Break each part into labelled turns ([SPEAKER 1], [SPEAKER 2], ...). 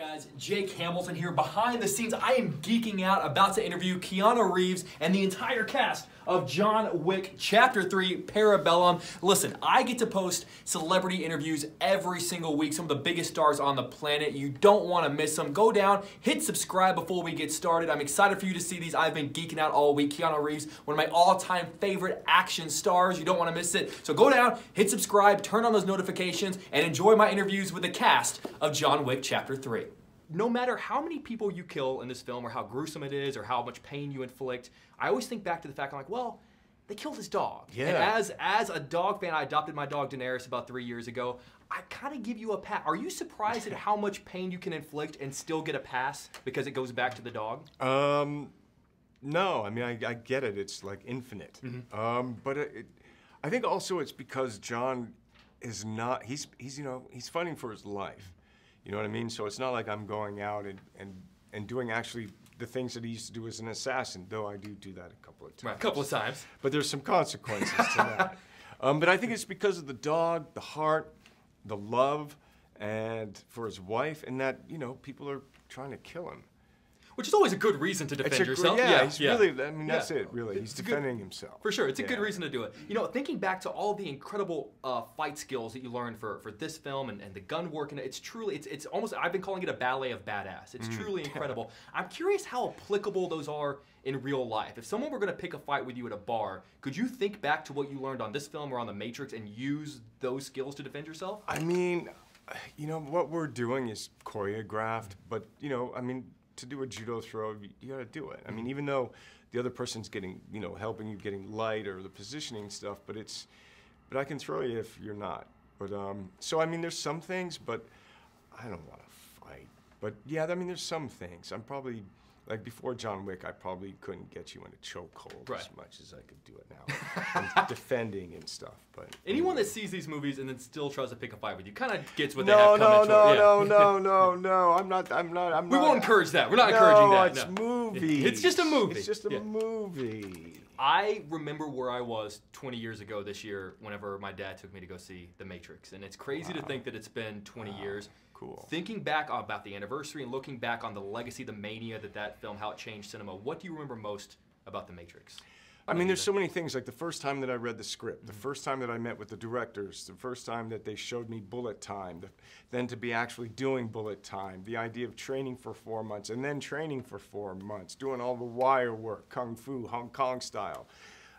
[SPEAKER 1] Guys, Jake Hamilton here. Behind the scenes, I am geeking out, about to interview Keanu Reeves and the entire cast of John Wick Chapter 3 Parabellum. Listen, I get to post celebrity interviews every single week, some of the biggest stars on the planet. You don't want to miss them. Go down, hit subscribe before we get started. I'm excited for you to see these. I've been geeking out all week. Keanu Reeves, one of my all-time favorite action stars. You don't want to miss it. So go down, hit subscribe, turn on those notifications, and enjoy my interviews with the cast of John Wick Chapter 3. No matter how many people you kill in this film or how gruesome it is or how much pain you inflict, I always think back to the fact I'm like, well, they killed his dog.
[SPEAKER 2] Yeah.
[SPEAKER 1] And as a dog fan, I adopted my dog Daenerys about 3 years ago. I kind of give you a pass. Are you surprised at how much pain you can inflict and still get a pass because it goes back to the dog?
[SPEAKER 2] No, I mean, I get it. It's like infinite. Mm-hmm. But I think also it's because John is not, he's fighting for his life. You know what I mean? So it's not like I'm going out and doing actually the things that he used to do as an assassin, though I do that a couple of times.
[SPEAKER 1] Right, a couple of times.
[SPEAKER 2] But there's some consequences to that. But I think it's because of the dog, the heart, the love, and for his wife, and that, people are trying to kill him.
[SPEAKER 1] Which is always a good reason to defend yourself.
[SPEAKER 2] Yeah, he's really, I mean, that's it, really. He's defending himself.
[SPEAKER 1] For sure, it's a good reason to do it. Thinking back to all the incredible fight skills that you learned for this film and the gun work, and it's truly, it's almost, I've been calling it a ballet of badass. It's truly incredible. I'm curious how applicable those are in real life. If someone were gonna pick a fight with you at a bar, could you think back to what you learned on this film or on The Matrix and use those skills to defend yourself?
[SPEAKER 2] I mean, what we're doing is choreographed, but, I mean, to do a judo throw, you gotta do it. I mean, even though the other person's getting, helping you getting light or the positioning stuff, but I can throw you if you're not. But, so I mean, there's some things, but I don't wanna fight. But yeah, I mean, there's some things. I'm probably, like before John Wick, I probably couldn't get you in a chokehold as much as I could do it now. And defending and stuff, but.
[SPEAKER 1] Anyone that sees these movies and then still tries to pick a fight with you kind of gets what they
[SPEAKER 2] No,
[SPEAKER 1] have coming
[SPEAKER 2] no, I'm not.
[SPEAKER 1] We won't encourage that. We're not encouraging that.
[SPEAKER 2] It's movies.
[SPEAKER 1] It's just a movie.
[SPEAKER 2] It's just a movie.
[SPEAKER 1] I remember where I was 20 years ago this year whenever my dad took me to go see The Matrix. And it's crazy to think that it's been 20 years.
[SPEAKER 2] Cool.
[SPEAKER 1] Thinking back about the anniversary and looking back on the legacy, the mania that film, how it changed cinema, what do you remember most about The Matrix?
[SPEAKER 2] I mean, there's so many things, like the first time that I read the script, the first time that I met with the directors, the first time that they showed me bullet time, then to be actually doing bullet time, the idea of training for 4 months, and then training for 4 months, doing all the wire work, kung fu, Hong Kong style,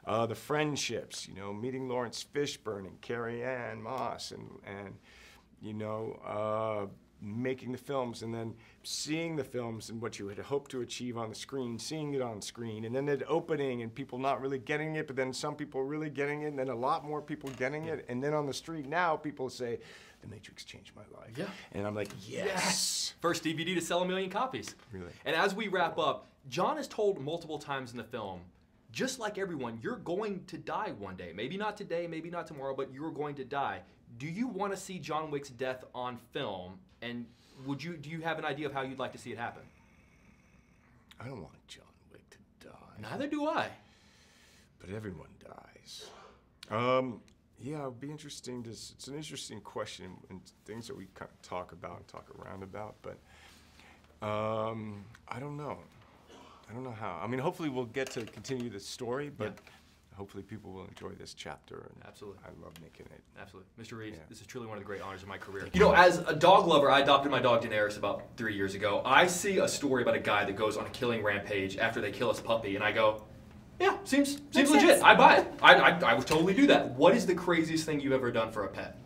[SPEAKER 2] the friendships, meeting Lawrence Fishburne and Carrie-Anne Moss, and making the films, and then seeing the films and what you had hoped to achieve on the screen, seeing it on screen, and then it opening and people not really getting it, but then some people really getting it, and then a lot more people getting it, and then on the street now people say, The Matrix changed my life. Yeah. And I'm like, yes.
[SPEAKER 1] First DVD to sell 1 million copies.
[SPEAKER 2] Really.
[SPEAKER 1] And as we wrap up, John is told multiple times in the film, just like everyone, you're going to die one day. Maybe not today, maybe not tomorrow, but you're going to die. Do you want to see John Wick's death on film? And do you have an idea of how you'd like to see it happen?
[SPEAKER 2] I don't want John Wick to die.
[SPEAKER 1] Neither do I.
[SPEAKER 2] But everyone dies. Yeah, it would be interesting it's an interesting question and things that we kind of talk about and talk around about, but I don't know. I don't know how. I mean, hopefully we'll get to continue the story, but hopefully people will enjoy this chapter. And
[SPEAKER 1] absolutely.
[SPEAKER 2] I love making it.
[SPEAKER 1] Absolutely. Mr. Reeves, this is truly one of the great honors of my career. As a dog lover, I adopted my dog Daenerys about 3 years ago. I see a story about a guy that goes on a killing rampage after they kill his puppy, and I go, yeah, seems legit. I buy it. I would totally do that. What is the craziest thing you've ever done for a pet?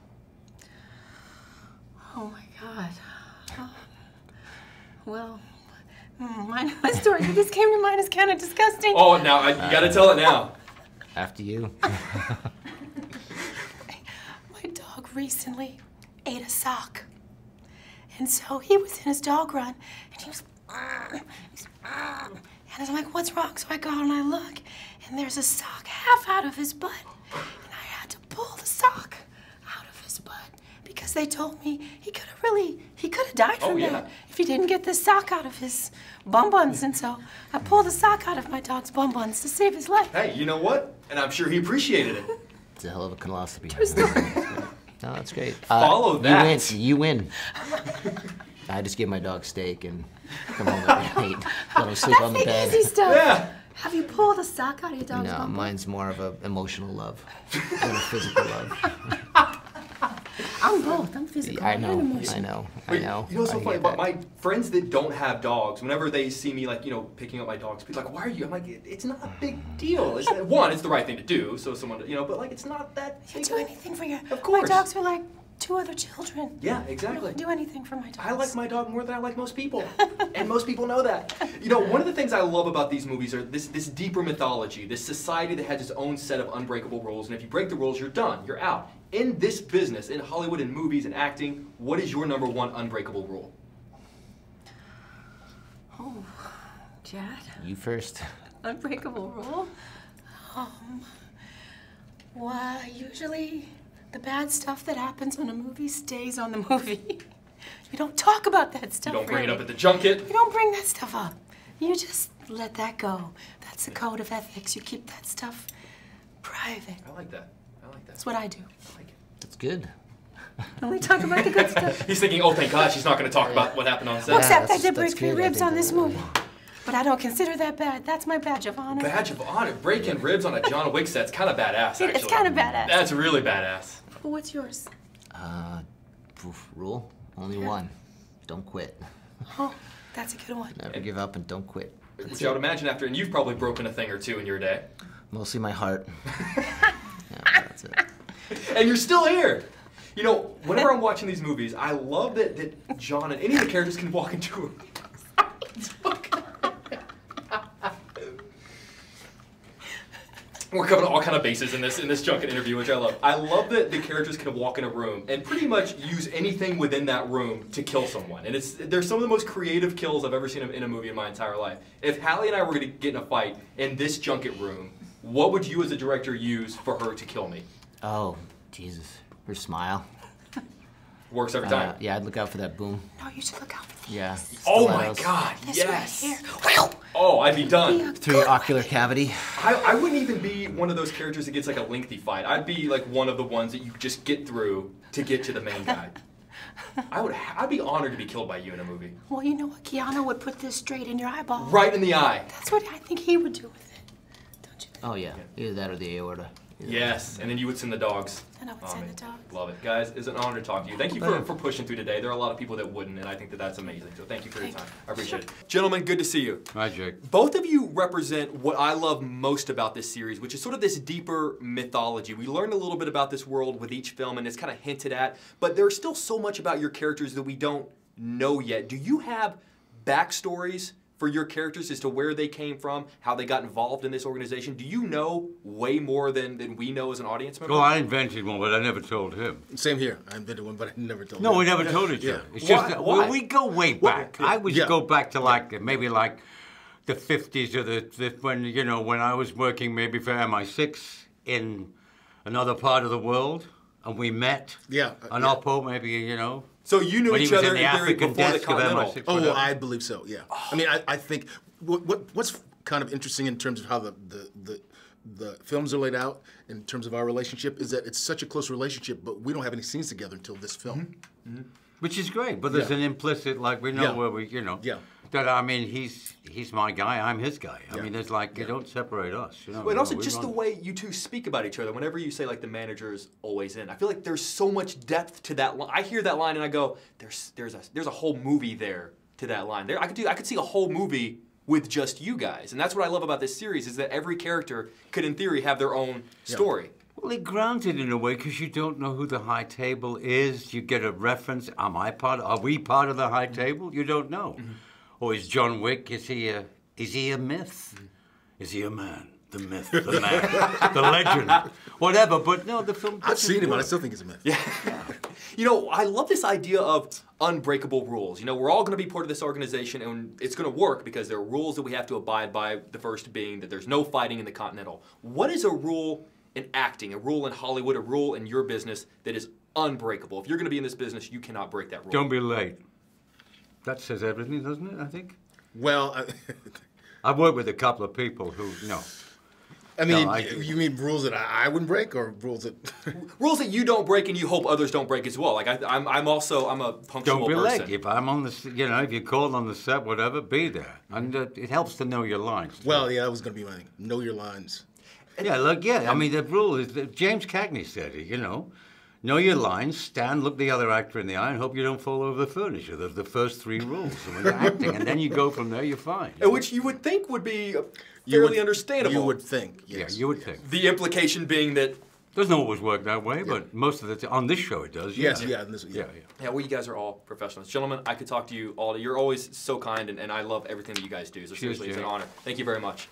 [SPEAKER 3] Oh my God. Well, my story that just came to mind is kind of disgusting.
[SPEAKER 1] Oh, now you got to tell it now.
[SPEAKER 4] After you.
[SPEAKER 3] My dog recently ate a sock. And so he was in his dog run, and he was, and I'm like, what's wrong? So I go out and I look, and there's a sock half out of his butt. And I had to pull the sock out of his butt because they told me he could have died from that if he didn't get this sock out of his bum buns. And so I pulled the sock out of my dog's bum buns to save his life.
[SPEAKER 1] Hey, you know what? And I'm sure he appreciated it.
[SPEAKER 4] It's a hell of a colostomy.
[SPEAKER 3] True story.
[SPEAKER 4] No, that's great.
[SPEAKER 1] Follow that.
[SPEAKER 4] You win. I just give my dog steak and come home at night. Let him sleep on the bed.
[SPEAKER 3] That's the easy stuff.
[SPEAKER 1] Yeah.
[SPEAKER 3] Have you pulled a sock out of your dog's
[SPEAKER 4] No,
[SPEAKER 3] bumper?
[SPEAKER 4] mine's more of an emotional love than a physical love.
[SPEAKER 3] I'm both. I'm physical.
[SPEAKER 4] I
[SPEAKER 3] and
[SPEAKER 4] know,
[SPEAKER 3] emotional.
[SPEAKER 4] I know, I
[SPEAKER 1] Wait,
[SPEAKER 4] know.
[SPEAKER 1] You know what's so
[SPEAKER 4] I
[SPEAKER 1] funny
[SPEAKER 4] get
[SPEAKER 1] about
[SPEAKER 4] that.
[SPEAKER 1] my friends that don't have dogs? Whenever they see me, like, you know, picking up my dogs, people are like, "Why are you?" I'm like, "It's not a big deal. It's, one, it's the right thing to do. So someone, you know, but like, it's not that.
[SPEAKER 3] You
[SPEAKER 1] big
[SPEAKER 3] do
[SPEAKER 1] of-
[SPEAKER 3] anything for your.
[SPEAKER 1] Of course.
[SPEAKER 3] My dogs are like 2 other children.
[SPEAKER 1] Yeah,
[SPEAKER 3] I
[SPEAKER 1] exactly.
[SPEAKER 3] don't do anything for my dogs.
[SPEAKER 1] I like my dog more than I like most people, and most people know that. You know, one of the things I love about these movies are this deeper mythology, this society that has its own set of unbreakable rules, and if you break the rules, you're done, you're out. In this business, in Hollywood, in movies, and acting, what is your #1 unbreakable rule?
[SPEAKER 3] Oh, Chad.
[SPEAKER 4] You first.
[SPEAKER 3] Unbreakable rule. Well, usually the bad stuff that happens when a movie stays on the movie. You don't talk about that stuff.
[SPEAKER 1] You don't bring it
[SPEAKER 3] really.
[SPEAKER 1] up at the junket.
[SPEAKER 3] You don't bring that stuff up. You just let that go. That's the code of ethics. You keep that stuff private.
[SPEAKER 1] I like that. I like that.
[SPEAKER 3] That's what I do.
[SPEAKER 1] I like it.
[SPEAKER 4] That's good.
[SPEAKER 3] Only talk about the good stuff.
[SPEAKER 1] He's thinking, oh, thank God she's not going to talk about what happened on set.
[SPEAKER 3] Well, except I
[SPEAKER 4] that's-
[SPEAKER 3] did break
[SPEAKER 4] that's
[SPEAKER 3] 3
[SPEAKER 4] good, I
[SPEAKER 3] ribs
[SPEAKER 4] think
[SPEAKER 3] on this
[SPEAKER 4] that-
[SPEAKER 3] movie. But I don't consider that bad. That's my badge of honor.
[SPEAKER 1] Badge of honor. Breaking ribs on a John Wick set's kind of badass, actually.
[SPEAKER 3] It's kind of badass.
[SPEAKER 1] That's really badass.
[SPEAKER 3] Well, what's yours?
[SPEAKER 4] Rule? Only one. Don't quit.
[SPEAKER 3] Oh, that's a good one.
[SPEAKER 4] Never give up and don't quit.
[SPEAKER 1] Which I would imagine after, and you've probably broken a thing or two in your day.
[SPEAKER 4] Mostly my heart. Yeah, that's it.
[SPEAKER 1] And you're still here. You know, whenever I'm watching these movies, I love that John and any of the characters can walk into a... We're covering all kind of bases in this junket interview, which I love. I love that the characters can walk in a room and pretty much use anything within that room to kill someone. And they're some of the most creative kills I've ever seen in a movie in my entire life. If Halle and I were going to get in a fight in this junket room, what would you as a director use for her to kill me?
[SPEAKER 4] Oh, Jesus. Her smile.
[SPEAKER 1] Works every time.
[SPEAKER 4] Yeah, I'd look out for that boom.
[SPEAKER 3] No, you should look out for
[SPEAKER 4] Yeah.
[SPEAKER 1] Oh my
[SPEAKER 4] stilettos.
[SPEAKER 1] God,
[SPEAKER 3] this
[SPEAKER 1] yes.
[SPEAKER 3] right here. Wow.
[SPEAKER 1] Oh, I'd be
[SPEAKER 3] Be
[SPEAKER 1] done.
[SPEAKER 3] a
[SPEAKER 4] Through
[SPEAKER 3] good
[SPEAKER 4] your ocular cavity.
[SPEAKER 1] I wouldn't even be one of those characters that gets like a lengthy fight. I'd be like one of the ones that you just get through to get to the main guy. I'd be honored to be killed by you in a movie.
[SPEAKER 3] Well, you know what? Keanu would put this straight in your eyeball.
[SPEAKER 1] Right in the eye.
[SPEAKER 3] That's what I think he would do with it. Don't you think?
[SPEAKER 4] Oh, yeah. Either that or the aorta. Either
[SPEAKER 1] Yes, and then you would send the dogs.
[SPEAKER 3] And I would
[SPEAKER 1] on
[SPEAKER 3] send
[SPEAKER 1] me.
[SPEAKER 3] the dogs.
[SPEAKER 1] Love it. Guys, it's an honor to talk to you. Thank you for pushing through today. There are a lot of people that wouldn't, and I think that that's amazing. So thank you for your time. I appreciate it. Gentlemen, good to see you.
[SPEAKER 2] Hi, Jake.
[SPEAKER 1] Both of you represent what I love most about this series, which is sort of this deeper mythology. We learned a little bit about this world with each film, and it's kind of hinted at, but there's still so much about your characters that we don't know yet. Do you have backstories for your characters as to where they came from, how they got involved in this organization? Do you know way more than we know as an audience member?
[SPEAKER 5] Well, I invented one, but I never told him.
[SPEAKER 6] Same here. I invented one, but I never told
[SPEAKER 5] No,
[SPEAKER 6] him.
[SPEAKER 5] we never told each
[SPEAKER 6] Yeah.
[SPEAKER 5] other. It's
[SPEAKER 1] Why-
[SPEAKER 5] just that
[SPEAKER 1] why?
[SPEAKER 5] we go way back. I would
[SPEAKER 6] Yeah.
[SPEAKER 5] go back to like maybe like the 50s or when I was working maybe for MI6 in another part of the world, and we met.
[SPEAKER 6] Yeah,
[SPEAKER 5] An
[SPEAKER 6] yeah.
[SPEAKER 5] Oppo, maybe
[SPEAKER 1] So you knew
[SPEAKER 5] when
[SPEAKER 1] each
[SPEAKER 5] he was
[SPEAKER 1] other
[SPEAKER 5] in the
[SPEAKER 1] in theory
[SPEAKER 5] African
[SPEAKER 1] before the
[SPEAKER 5] desk of
[SPEAKER 1] Continental.
[SPEAKER 5] MI6.
[SPEAKER 6] Oh,
[SPEAKER 5] whatever.
[SPEAKER 6] I believe so. Yeah. I mean, I think what's kind of interesting in terms of how the films are laid out in terms of our relationship is that it's such a close relationship, but we don't have any scenes together until this film.
[SPEAKER 5] Which is great, but there's
[SPEAKER 6] Yeah.
[SPEAKER 5] an implicit, like, we know
[SPEAKER 6] Yeah.
[SPEAKER 5] where we,
[SPEAKER 6] Yeah.
[SPEAKER 5] that, I mean, he's my guy, I'm his guy. I
[SPEAKER 6] Yeah.
[SPEAKER 5] mean, there's like, you don't separate us,
[SPEAKER 1] Well, and also
[SPEAKER 5] we
[SPEAKER 1] just
[SPEAKER 5] run-
[SPEAKER 1] the way you two speak about each other. Whenever you say like the manager is always in, I feel like there's so much depth to that line. I hear that line and I go, there's a whole movie there to that line. There, I could see a whole movie with just you guys, and that's what I love about this series is that every character could, in theory, have their own story.
[SPEAKER 5] Well, it grounded in a way because you don't know who the high table is. You get a reference. Are we part of the high table? You don't know. Or is John Wick, is he a myth? Is he a man? The myth, the man, the legend, whatever. But no, the film
[SPEAKER 6] I've seen him, and I
[SPEAKER 5] work.
[SPEAKER 6] still think he's a myth.
[SPEAKER 1] You know, I love this idea of unbreakable rules. You know, we're all going to be part of this organization, and it's going to work because there are rules that we have to abide by, the first being that there's no fighting in the Continental. What is a rule in acting, a rule in Hollywood, a rule in your business that is unbreakable? If you're going to be in this business, you cannot break that rule.
[SPEAKER 5] Don't be late. That says everything, doesn't it, I think?
[SPEAKER 6] Well,
[SPEAKER 5] I've worked with a couple of people who,
[SPEAKER 6] I mean,
[SPEAKER 5] No,
[SPEAKER 6] you mean rules that I wouldn't break, or rules that?
[SPEAKER 1] Rules that you don't break and you hope others don't break as well. Like I'm a punctual
[SPEAKER 5] Don't be
[SPEAKER 1] person.
[SPEAKER 5] late. If I'm on the, if you're called on the set, whatever, be there. And it helps to know your lines. Too.
[SPEAKER 6] Well, yeah, that was going to be my thing. Know your lines.
[SPEAKER 5] Yeah, look, I mean, the rule is that James Cagney said it, Know your lines, stand, look the other actor in the eye, and hope you don't fall over the furniture. Those are the first 3 rules when you're acting, and then you go from there, you're fine.
[SPEAKER 1] Which you would think would be fairly understandable.
[SPEAKER 6] You would think, yes.
[SPEAKER 5] Yeah, you would think.
[SPEAKER 1] The implication being that...
[SPEAKER 5] Doesn't always work that way, but most of the time, on this show it does.
[SPEAKER 6] Yes,
[SPEAKER 5] yeah.
[SPEAKER 1] Yeah, well, you guys are all professionals. Gentlemen, I could talk to you all day. You're always so kind, and I love everything that you guys do. So seriously, it's an honor. Thank you very much.